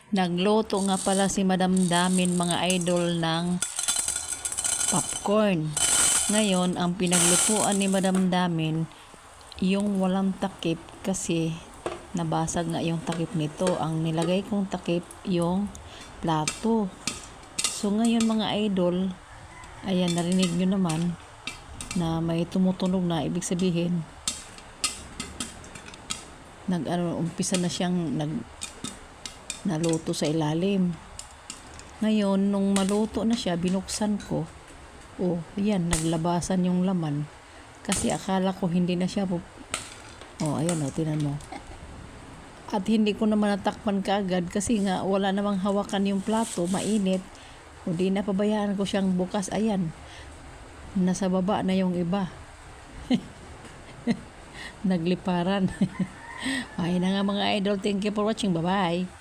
Nagluto nga pala si Madam Damin mga idol ng popcorn. Ngayon, ang pinaglutuan ni Madam Damin, yung walang takip kasi nabasag nga yung takip nito. Ang nilagay kong takip yung plato. So ngayon mga idol, ayan, narinig nyo naman na may tumutunog na, ibig sabihin umpisa na siyang naluto sa ilalim. Ngayon, nung maluto na siya, binuksan ko. Oh, yan, naglabasan yung laman. Kasi akala ko hindi na siya oh, ayan oh, tinan mo. At hindi ko naman natakpan kaagad kasi nga wala namang hawakan yung plato, mainit. O di napabayaan ko siyang bukas, ayan. Nasa baba na yung iba. Nagliparan. Ay na nga mga idol, thank you for watching. Bye-bye.